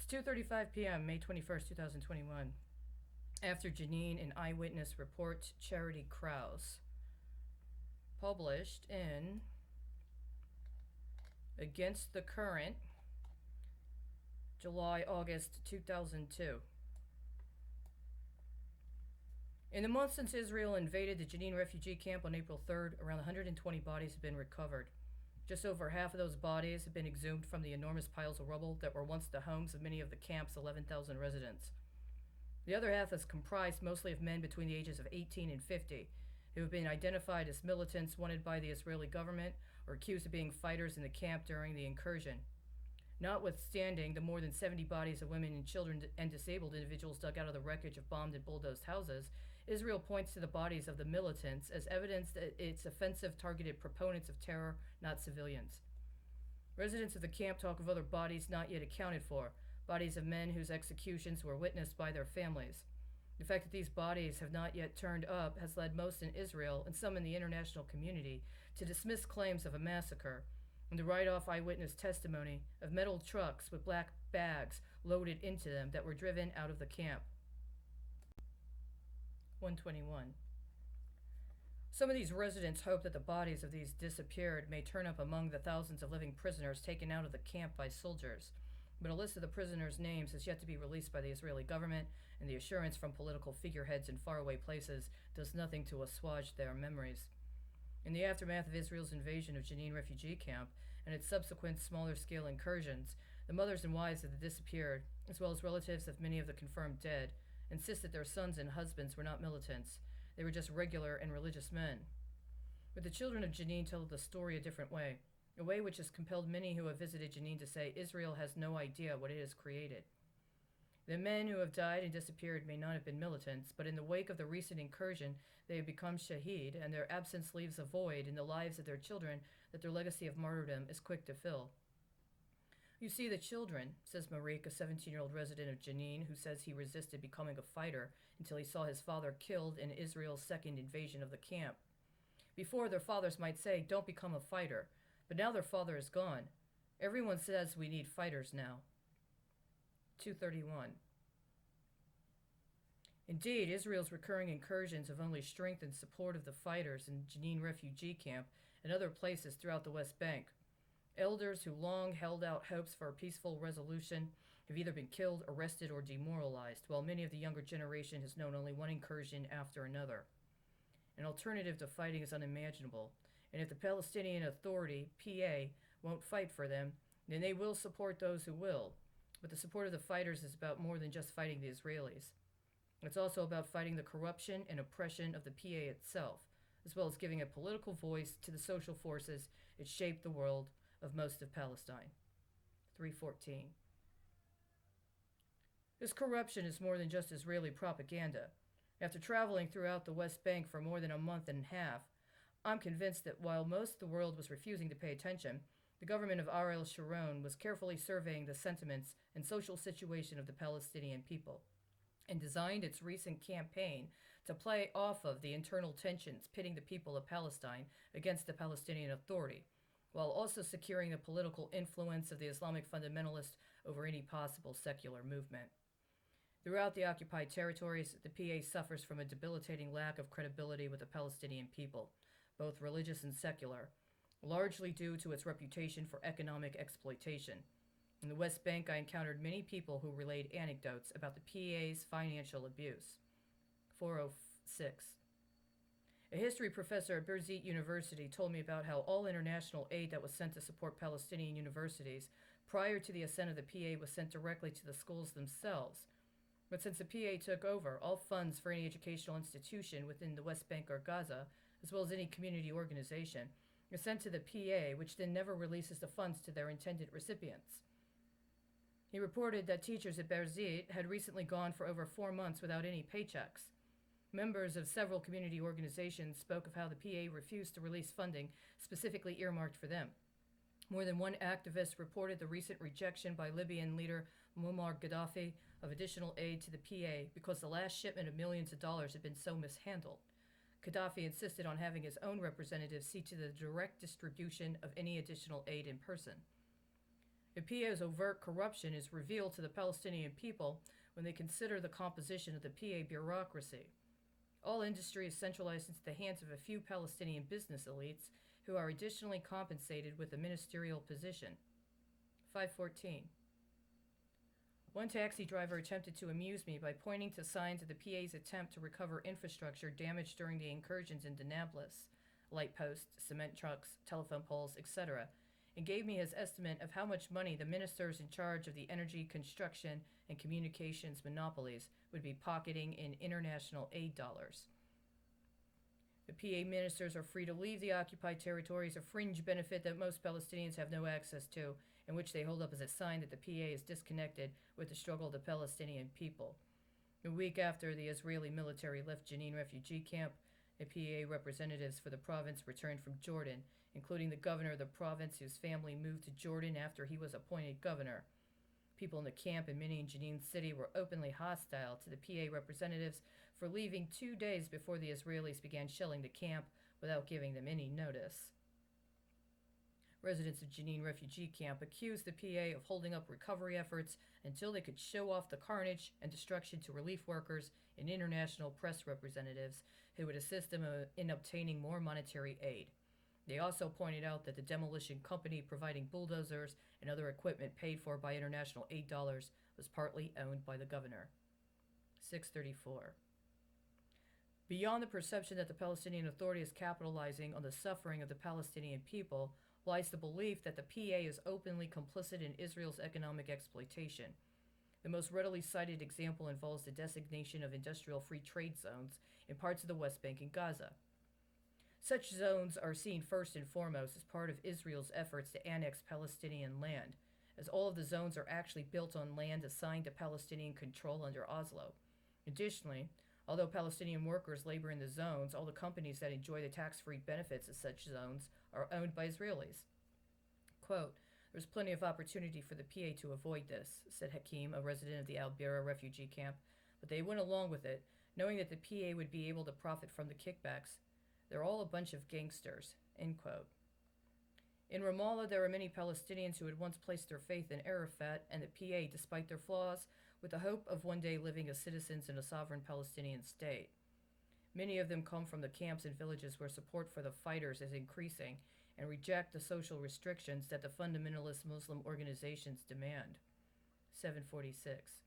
It's 2:35 p.m., May 21st, 2021. After Janine, an eyewitness report, Charity Krause. Published in Against the Current, July-August 2002. In the months since Israel invaded the Jenin refugee camp on April 3rd, around 120 bodies have been recovered. Just over half of those bodies have been exhumed from the enormous piles of rubble that were once the homes of many of the camp's 11,000 residents. The other half is comprised mostly of men between the ages of 18 and 50, who have been identified as militants wanted by the Israeli government or accused of being fighters in the camp during the incursion. Notwithstanding the more than 70 bodies of women and children and disabled individuals dug out of the wreckage of bombed and bulldozed houses, Israel points to the bodies of the militants as evidence that its offensive targeted proponents of terror, not civilians. Residents of the camp talk of other bodies not yet accounted for, bodies of men whose executions were witnessed by their families. The fact that these bodies have not yet turned up has led most in Israel and some in the international community to dismiss claims of a massacre and to write off eyewitness testimony of metal trucks with black bags loaded into them that were driven out of the camp. 121. Some of these residents hope that the bodies of these disappeared may turn up among the thousands of living prisoners taken out of the camp by soldiers, but a list of the prisoners' names has yet to be released by the Israeli government, and the assurance from political figureheads in faraway places does nothing to assuage their memories. In the aftermath of Israel's invasion of Jenin refugee camp and its subsequent smaller-scale incursions, the mothers and wives of the disappeared, as well as relatives of many of the confirmed dead, insist that their sons and husbands were not militants. They were just regular and religious men. But the children of Jenin tell the story a different way, a way which has compelled many who have visited Jenin to say Israel has no idea what it has created. The men who have died and disappeared may not have been militants, but in the wake of the recent incursion, they have become shaheed, and their absence leaves a void in the lives of their children that their legacy of martyrdom is quick to fill. You see, the children, says Marik, a 17-year-old resident of Jenin who says he resisted becoming a fighter until he saw his father killed in Israel's second invasion of the camp. Before, their fathers might say, "Don't become a fighter," but now their father is gone. Everyone says we need fighters now. 231. Indeed, Israel's recurring incursions have only strengthened support of the fighters in Jenin refugee camp and other places throughout the West Bank. Elders who long held out hopes for a peaceful resolution have either been killed, arrested, or demoralized, while many of the younger generation has known only one incursion after another. An alternative to fighting is unimaginable, and if the Palestinian Authority, PA, won't fight for them, then they will support those who will. But the support of the fighters is about more than just fighting the Israelis. It's also about fighting the corruption and oppression of the PA itself, as well as giving a political voice to the social forces that shape the world of most of Palestine. 314. This corruption is more than just Israeli propaganda. After traveling throughout the West Bank for more than a month and a half, I'm convinced that while most of the world was refusing to pay attention, the government of Ariel Sharon was carefully surveying the sentiments and social situation of the Palestinian people, and designed its recent campaign to play off of the internal tensions pitting the people of Palestine against the Palestinian Authority, while also securing the political influence of the Islamic fundamentalists over any possible secular movement. Throughout the occupied territories, the PA suffers from a debilitating lack of credibility with the Palestinian people, both religious and secular, largely due to its reputation for economic exploitation. In the West Bank, I encountered many people who relayed anecdotes about the PA's financial abuse. 406. A history professor at Birzeit University told me about how all international aid that was sent to support Palestinian universities prior to the ascent of the PA was sent directly to the schools themselves. But since the PA took over, all funds for any educational institution within the West Bank or Gaza, as well as any community organization, are sent to the PA, which then never releases the funds to their intended recipients. He reported that teachers at Birzeit had recently gone for over 4 months without any paychecks. Members of several community organizations spoke of how the PA refused to release funding specifically earmarked for them. More than one activist reported the recent rejection by Libyan leader Muammar Gaddafi of additional aid to the PA because the last shipment of millions of dollars had been so mishandled. Gaddafi insisted on having his own representatives see to the direct distribution of any additional aid in person. The PA's overt corruption is revealed to the Palestinian people when they consider the composition of the PA bureaucracy. All industry is centralized into the hands of a few Palestinian business elites who are additionally compensated with a ministerial position. 514. One taxi driver attempted to amuse me by pointing to signs of the PA's attempt to recover infrastructure damaged during the incursions into Nablus, light posts, cement trucks, telephone poles, etc., and gave me his estimate of how much money the ministers in charge of the energy, construction, and communications monopolies would be pocketing in international aid dollars. The PA ministers are free to leave the occupied territories, a fringe benefit that most Palestinians have no access to, and which they hold up as a sign that the PA is disconnected with the struggle of the Palestinian people. A week after the Israeli military left Jenin refugee camp, the PA representatives for the province returned from Jordan, including the governor of the province whose family moved to Jordan after he was appointed governor. People in the camp and many in Jenin City were openly hostile to the PA representatives for leaving 2 days before the Israelis began shelling the camp without giving them any notice. Residents of Jenin refugee camp accused the PA of holding up recovery efforts until they could show off the carnage and destruction to relief workers and international press representatives who would assist them in obtaining more monetary aid. They also pointed out that the demolition company providing bulldozers and other equipment paid for by international aid dollars was partly owned by the governor. 634. Beyond the perception that the Palestinian Authority is capitalizing on the suffering of the Palestinian people lies the belief that the PA is openly complicit in Israel's economic exploitation. The most readily cited example involves the designation of industrial free trade zones in parts of the West Bank and Gaza. Such zones are seen first and foremost as part of Israel's efforts to annex Palestinian land, as all of the zones are actually built on land assigned to Palestinian control under Oslo. Additionally, although Palestinian workers labor in the zones, all the companies that enjoy the tax-free benefits of such zones are owned by Israelis. Quote, "There's plenty of opportunity for the PA to avoid this," said Hakim, a resident of the Al-Bira refugee camp, but they went along with it, knowing that the PA would be able to profit from the kickbacks. They're all a bunch of gangsters, end quote. In Ramallah, there are many Palestinians who had once placed their faith in Arafat and the PA despite their flaws, with the hope of one day living as citizens in a sovereign Palestinian state. Many of them come from the camps and villages where support for the fighters is increasing and reject the social restrictions that the fundamentalist Muslim organizations demand. 746.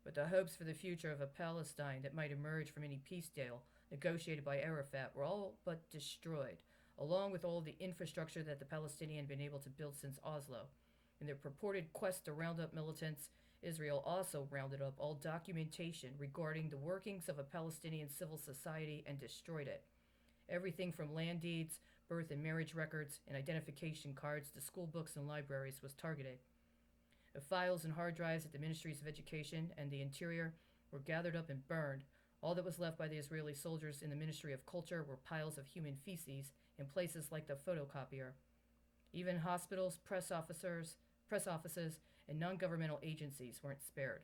But the hopes for the future of a Palestine that might emerge from any peace deal negotiated by Arafat were all but destroyed, along with all of the infrastructure that the Palestinians had been able to build since Oslo. In their purported quest to round up militants, Israel also rounded up all documentation regarding the workings of a Palestinian civil society and destroyed it. Everything from land deeds, birth and marriage records, and identification cards to school books and libraries was targeted. The files and hard drives at the Ministries of Education and the Interior were gathered up and burned. All that was left by the Israeli soldiers in the Ministry of Culture were piles of human feces in places like the photocopier. Even hospitals, press offices, and non-governmental agencies weren't spared.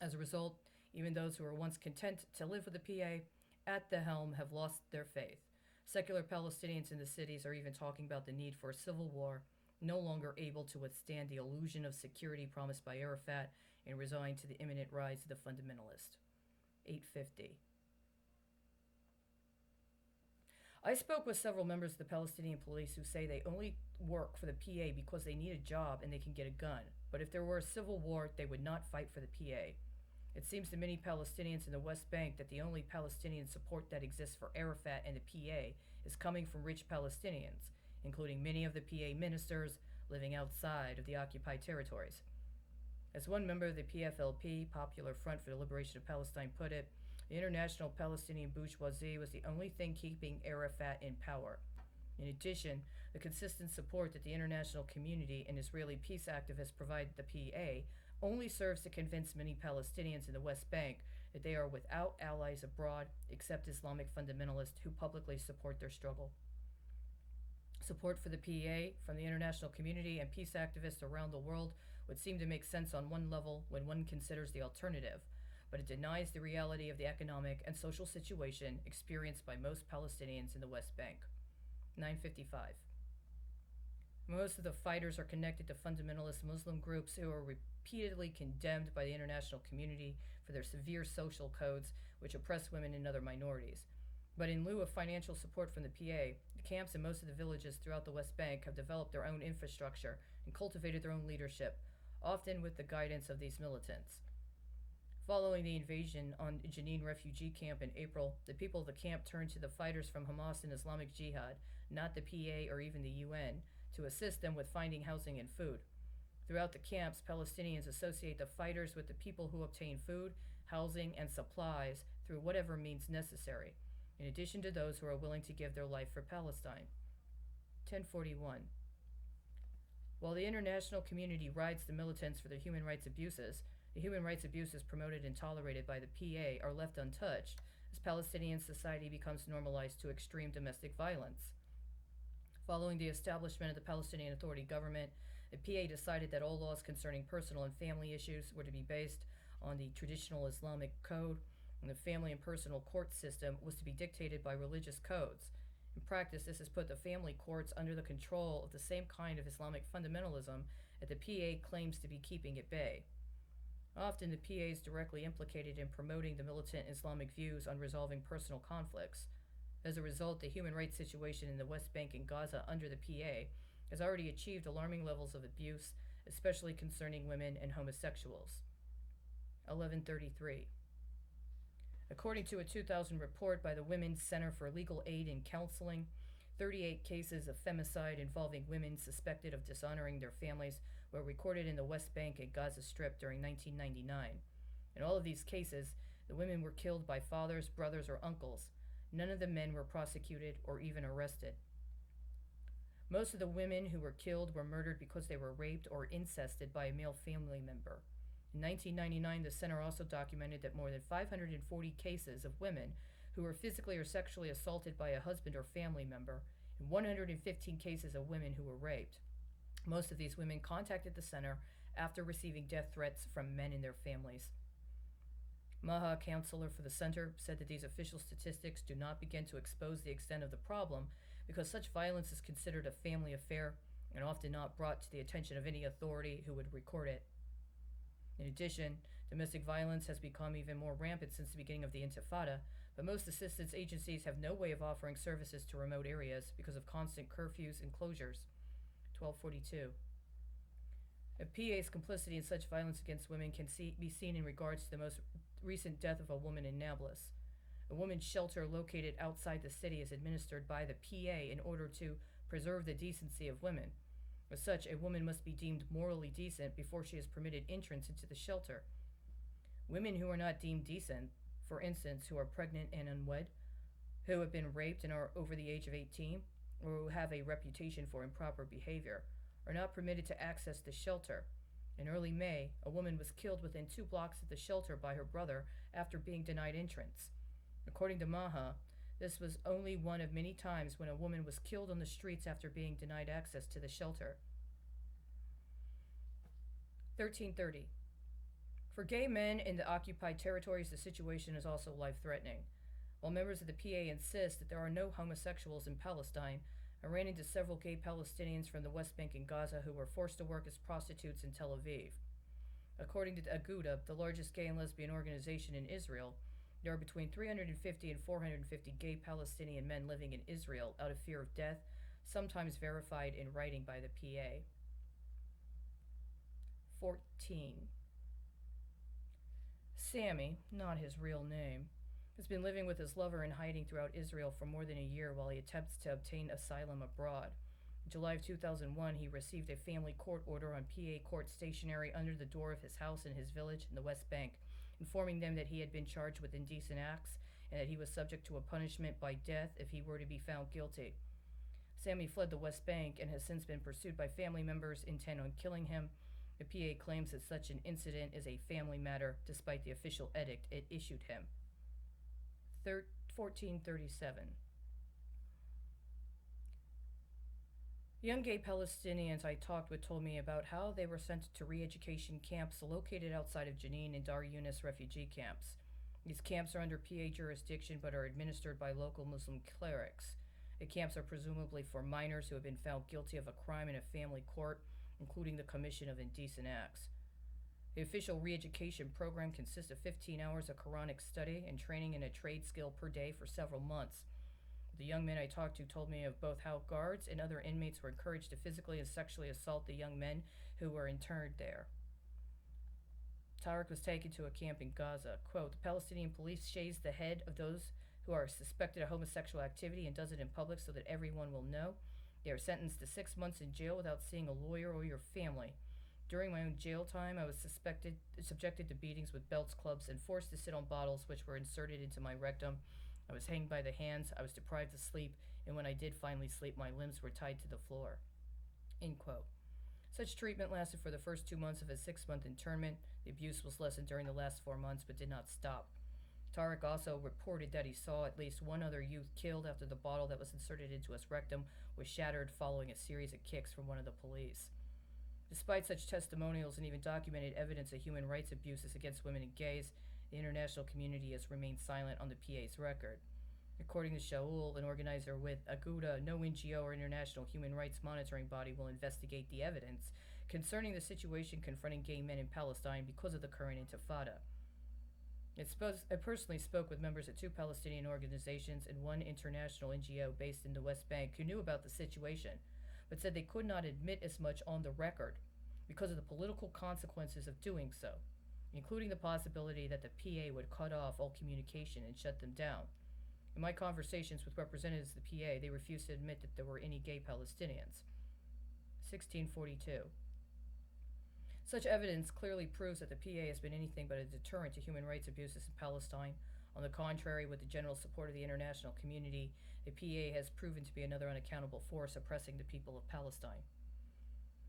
As a result, even those who were once content to live with the PA at the helm have lost their faith. Secular Palestinians in the cities are even talking about the need for a civil war, no longer able to withstand the illusion of security promised by Arafat and resigned to the imminent rise of the fundamentalist. 850. I spoke with several members of the Palestinian police who say they only work for the PA because they need a job and they can get a gun. But if there were a civil war, they would not fight for the PA. It seems to many Palestinians in the West Bank that the only Palestinian support that exists for Arafat and the PA is coming from rich Palestinians, including many of the PA ministers living outside of the occupied territories. As one member of the PFLP, Popular Front for the Liberation of Palestine, put it, the international Palestinian bourgeoisie was the only thing keeping Arafat in power. In addition, the consistent support that the international community and Israeli peace activists provide the PA only serves to convince many Palestinians in the West Bank that they are without allies abroad except Islamic fundamentalists who publicly support their struggle. Support for the PA from the international community and peace activists around the world would seem to make sense on one level when one considers the alternative, but it denies the reality of the economic and social situation experienced by most Palestinians in the West Bank. 955. Most of the fighters are connected to fundamentalist Muslim groups who are repeatedly condemned by the international community for their severe social codes which oppress women and other minorities. But in lieu of financial support from the PA, the camps in most of the villages throughout the West Bank have developed their own infrastructure and cultivated their own leadership, often with the guidance of these militants. Following the invasion on Jenin refugee camp in April, the people of the camp turned to the fighters from Hamas and Islamic Jihad, not the PA or even the UN, to assist them with finding housing and food. Throughout the camps, Palestinians associate the fighters with the people who obtain food, housing, and supplies through whatever means necessary, in addition to those who are willing to give their life for Palestine. 1041. While the international community rides the militants for their human rights abuses, the human rights abuses promoted and tolerated by the PA are left untouched as Palestinian society becomes normalized to extreme domestic violence. Following the establishment of the Palestinian Authority government, the PA decided that all laws concerning personal and family issues were to be based on the traditional Islamic code, and the family and personal court system was to be dictated by religious codes. In practice, this has put the family courts under the control of the same kind of Islamic fundamentalism that the PA claims to be keeping at bay. Often, the PA is directly implicated in promoting the militant Islamic views on resolving personal conflicts. As a result, the human rights situation in the West Bank and Gaza under the PA has already achieved alarming levels of abuse, especially concerning women and homosexuals. 1133. According to a 2000 report by the Women's Center for Legal Aid and Counseling, 38 cases of femicide involving women suspected of dishonoring their families were recorded in the West Bank and Gaza Strip during 1999. In all of these cases, the women were killed by fathers, brothers, or uncles. None of the men were prosecuted or even arrested. Most of the women who were killed were murdered because they were raped or incested by a male family member. In 1999, the center also documented that more than 540 cases of women who were physically or sexually assaulted by a husband or family member, and 115 cases of women who were raped. Most of these women contacted the center after receiving death threats from men in their families. Maha, a counselor for the center, said that these official statistics do not begin to expose the extent of the problem because such violence is considered a family affair and often not brought to the attention of any authority who would record it. In addition, domestic violence has become even more rampant since the beginning of the Intifada, but most assistance agencies have no way of offering services to remote areas because of constant curfews and closures. 1242. A PA's complicity in such violence against women can be seen in regards to the most recent death of a woman in Nablus. A women's shelter located outside the city is administered by the PA in order to preserve the decency of women. As such, a woman must be deemed morally decent before she is permitted entrance into the shelter. Women who are not deemed decent, for instance, who are pregnant and unwed, who have been raped and are over the age of 18, or who have a reputation for improper behavior, are not permitted to access the shelter. In early May, a woman was killed within 2 blocks of the shelter by her brother after being denied entrance. According to Maha, this was only one of many times when a woman was killed on the streets after being denied access to the shelter. 1330. For gay men in the occupied territories, the situation is also life-threatening. While members of the PA insist that there are no homosexuals in Palestine, I ran into several gay Palestinians from the West Bank and Gaza who were forced to work as prostitutes in Tel Aviv. According to Aguda, the largest gay and lesbian organization in Israel, there are between 350 and 450 gay Palestinian men living in Israel out of fear of death, sometimes verified in writing by the PA. 14. Sammy, not his real name, has been living with his lover in hiding throughout Israel for more than a year while he attempts to obtain asylum abroad. In July of 2001, he received a family court order on PA court stationery under the door of his house in his village in the West Bank, informing them that he had been charged with indecent acts and that he was subject to a punishment by death if he were to be found guilty. Sammy fled the West Bank and has since been pursued by family members intent on killing him. The PA claims that such an incident is a family matter, despite the official edict it issued him. 1437. Young gay Palestinians I talked with told me about how they were sent to re-education camps located outside of Jenin and Dar Yunus refugee camps. These camps are under PA jurisdiction but are administered by local Muslim clerics. The camps are presumably for minors who have been found guilty of a crime in a family court, including the commission of indecent acts. The official re-education program consists of 15 hours of Quranic study and training in a trade skill per day for several months. The young men I talked to told me of both how guards and other inmates were encouraged to physically and sexually assault the young men who were interned there. Tariq was taken to a camp in Gaza. Quote, the Palestinian police shaves the head of those who are suspected of homosexual activity and does it in public so that everyone will know. They are sentenced to 6 months in jail without seeing a lawyer or your family. During my own jail time, I was subjected to beatings with belts, clubs, and forced to sit on bottles which were inserted into my rectum. I was hanged by the hands, I was deprived of sleep, and when I did finally sleep, my limbs were tied to the floor. End quote. Such treatment lasted for the first 2 months of his 6-month internment. The abuse was lessened during the last 4 months, but did not stop. Tariq also reported that he saw at least one other youth killed after the bottle that was inserted into his rectum was shattered following a series of kicks from one of the police. Despite such testimonials and even documented evidence of human rights abuses against women and gays, the international community has remained silent on the PA's record. According to Shaul, an organizer with Aguda, no NGO or international human rights monitoring body will investigate the evidence concerning the situation confronting gay men in Palestine because of the current intifada. I personally spoke with members of 2 Palestinian organizations and 1 international NGO based in the West Bank who knew about the situation, but said they could not admit as much on the record because of the political consequences of doing so, including the possibility that the PA would cut off all communication and shut them down. In my conversations with representatives of the PA, they refused to admit that there were any gay Palestinians. 1642. Such evidence clearly proves that the PA has been anything but a deterrent to human rights abuses in Palestine. On the contrary, with the general support of the international community, the PA has proven to be another unaccountable force oppressing the people of Palestine.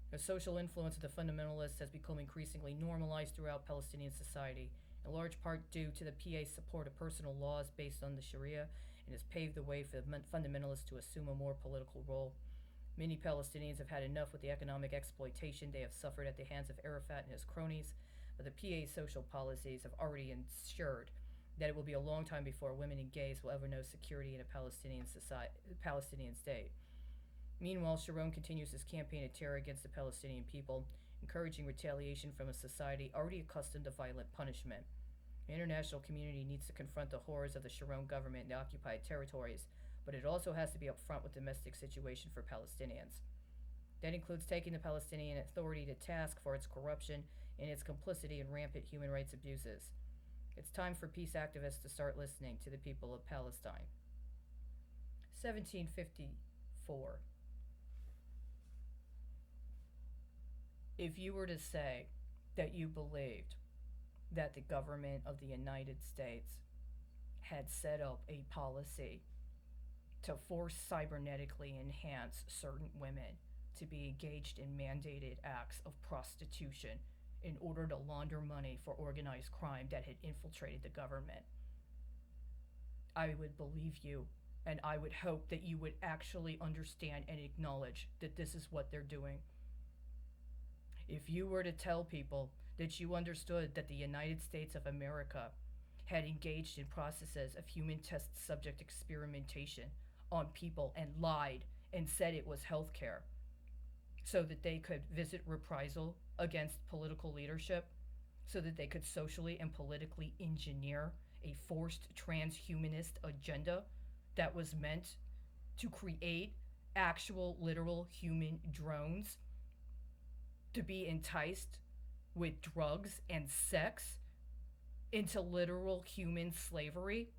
The social influence of the fundamentalists has become increasingly normalized throughout Palestinian society, in large part due to the PA's support of personal laws based on the Sharia, and has paved the way for the fundamentalists to assume a more political role. Many Palestinians have had enough with the economic exploitation they have suffered at the hands of Arafat and his cronies, but the PA's social policies have already ensured that it will be a long time before women and gays will ever know security in a Palestinian state. Meanwhile, Sharon continues his campaign of terror against the Palestinian people, encouraging retaliation from a society already accustomed to violent punishment. The international community needs to confront the horrors of the Sharon government in the occupied territories, but it also has to be upfront with the domestic situation for Palestinians. That includes taking the Palestinian Authority to task for its corruption and its complicity in rampant human rights abuses. It's time for peace activists to start listening to the people of Palestine. 1754. If you were to say that you believed that the government of the United States had set up a policy to force cybernetically enhance certain women to be engaged in mandated acts of prostitution in order to launder money for organized crime that had infiltrated the government, I would believe you, and I would hope that you would actually understand and acknowledge that this is what they're doing. If you were to tell people that you understood that the United States of America had engaged in processes of human test subject experimentation on people and lied and said it was healthcare so that they could visit reprisal against political leadership, so that they could socially and politically engineer a forced transhumanist agenda that was meant to create actual literal human drones to be enticed with drugs and sex into literal human slavery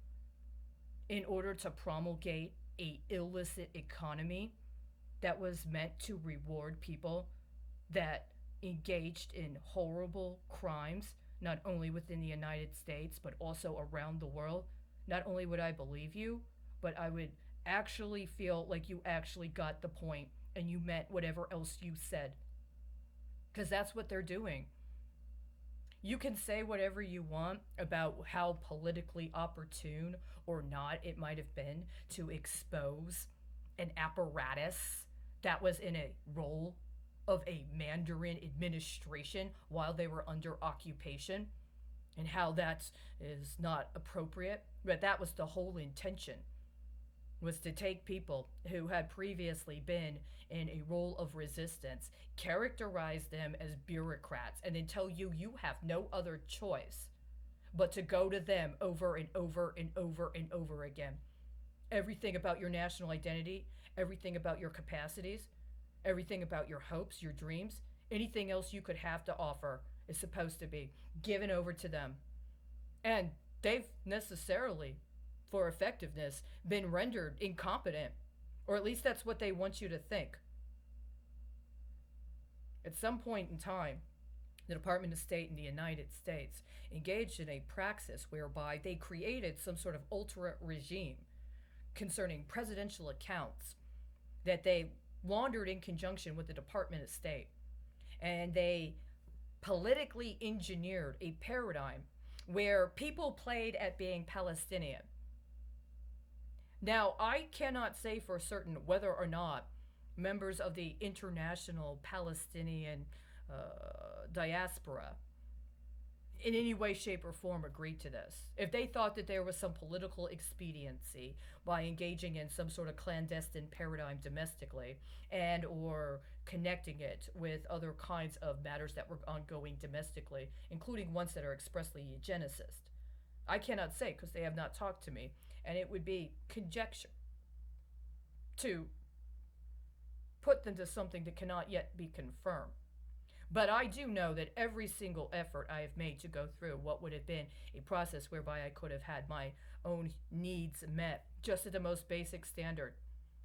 in order to promulgate a illicit economy that was meant to reward people that engaged in horrible crimes, not only within the United States, but also around the world. Not only would I believe you, but I would actually feel like you actually got the point and you meant whatever else you said. Because that's what they're doing. You can say whatever you want about how politically opportune or not it might have been to expose an apparatus that was in a role of a Mandarin administration while they were under occupation, and how that is not appropriate. But that was the whole intention. was to take people who had previously been in a role of resistance, characterize them as bureaucrats, and then tell you you have no other choice but to go to them over and over and over and over again. Everything about your national identity, everything about your capacities, everything about your hopes, your dreams, anything else you could have to offer is supposed to be given over to them. And they've necessarily, for effectiveness, been rendered incompetent. Or at least that's what they want you to think. At some point in time, the Department of State in the United States engaged in a praxis whereby they created some sort of ultra regime concerning presidential accounts that they laundered in conjunction with the Department of State. And they politically engineered a paradigm where people played at being Palestinian. Now, I cannot say for certain whether or not members of the international Palestinian diaspora in any way, shape, or form agreed to this. If they thought that there was some political expediency by engaging in some sort of clandestine paradigm domestically and or connecting it with other kinds of matters that were ongoing domestically, including ones that are expressly eugenicist. I cannot say because they have not talked to me, and it would be conjecture to put them to something that cannot yet be confirmed. But I do know that every single effort I have made to go through what would have been a process whereby I could have had my own needs met, just at the most basic standard,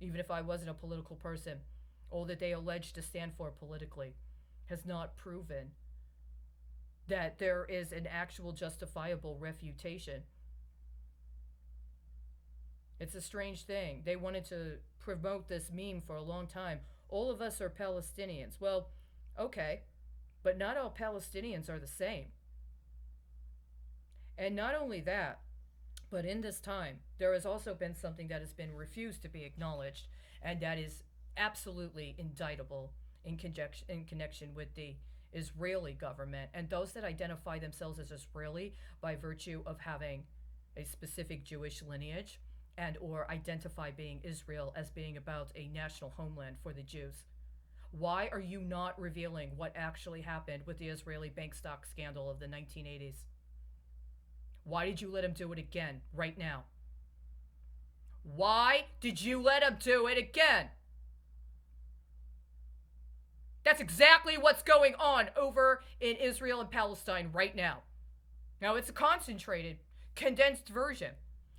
even if I wasn't a political person, all that they allege to stand for politically, has not proven that there is an actual justifiable refutation. It's a strange thing. They wanted to promote this meme for a long time. All of us are Palestinians. Well, okay. But not all Palestinians are the same. And not only that, but in this time, there has also been something that has been refused to be acknowledged, and that is absolutely indictable in connection with the Israeli government and those that identify themselves as Israeli by virtue of having a specific Jewish lineage and or identify being Israel as being about a national homeland for the Jews. Why are you not revealing what actually happened with the Israeli bank stock scandal of the 1980s? Why did you let him do it again right now? Why did you let him do it again? That's exactly what's going on over in Israel and Palestine right now. Now, it's a concentrated, condensed version.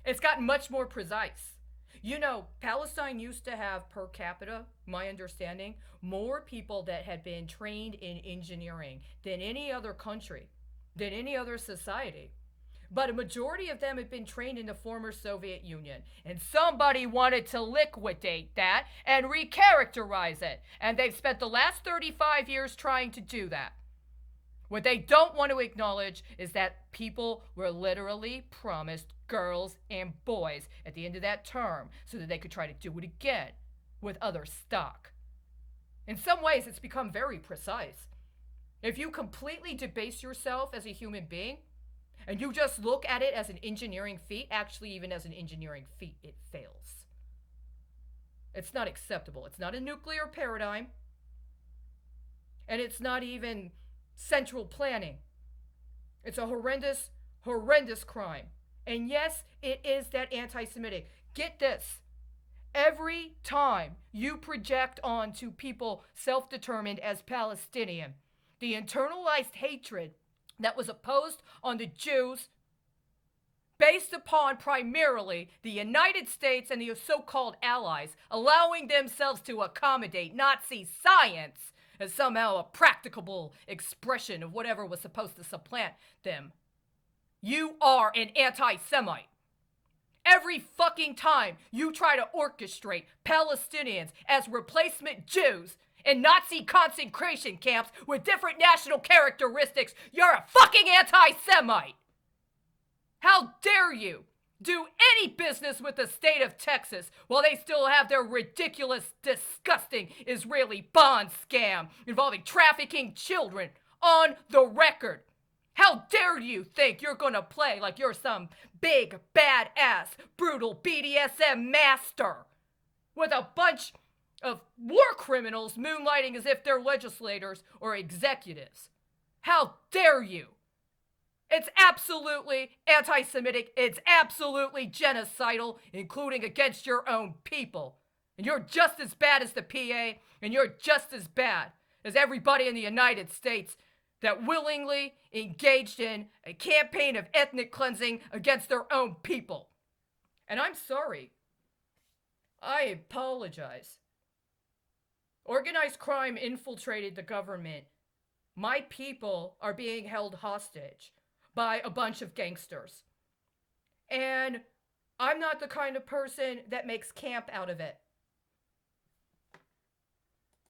It's gotten much more precise. You know, Palestine used to have per capita, my understanding, more people that had been trained in engineering than any other country, than any other society. But a majority of them had been trained in the former Soviet Union. And somebody wanted to liquidate that and recharacterize it. And they've spent the last 35 years trying to do that. What they don't want to acknowledge is that people were literally promised girls and boys at the end of that term so that they could try to do it again with other stock. In some ways, it's become very precise. If you completely debase yourself as a human being and you just look at it as an engineering feat, actually even as an engineering feat, it fails. It's not acceptable. It's not a nuclear paradigm. And it's not even central planning. It's a horrendous, horrendous crime. And yes, it is that anti-Semitic. Get this. Every time you project onto people self-determined as Palestinian, the internalized hatred that was opposed on the Jews based upon primarily the United States and the so-called allies allowing themselves to accommodate Nazi science as somehow a practicable expression of whatever was supposed to supplant them. You are an anti-Semite. Every fucking time you try to orchestrate Palestinians as replacement Jews in Nazi concentration camps with different national characteristics, you're a fucking anti-Semite. How dare you do any business with the state of Texas while they still have their ridiculous, disgusting Israeli bond scam involving trafficking children on the record. How dare you think you're gonna play like you're some big, badass, brutal BDSM master with a bunch of war criminals moonlighting as if they're legislators or executives? How dare you? It's absolutely anti-Semitic. It's absolutely genocidal, including against your own people. And you're just as bad as the PA, and you're just as bad as everybody in the United States that willingly engaged in a campaign of ethnic cleansing against their own people. And I'm sorry. I apologize. Organized crime infiltrated the government. My people are being held hostage by a bunch of gangsters. And I'm not the kind of person that makes camp out of it.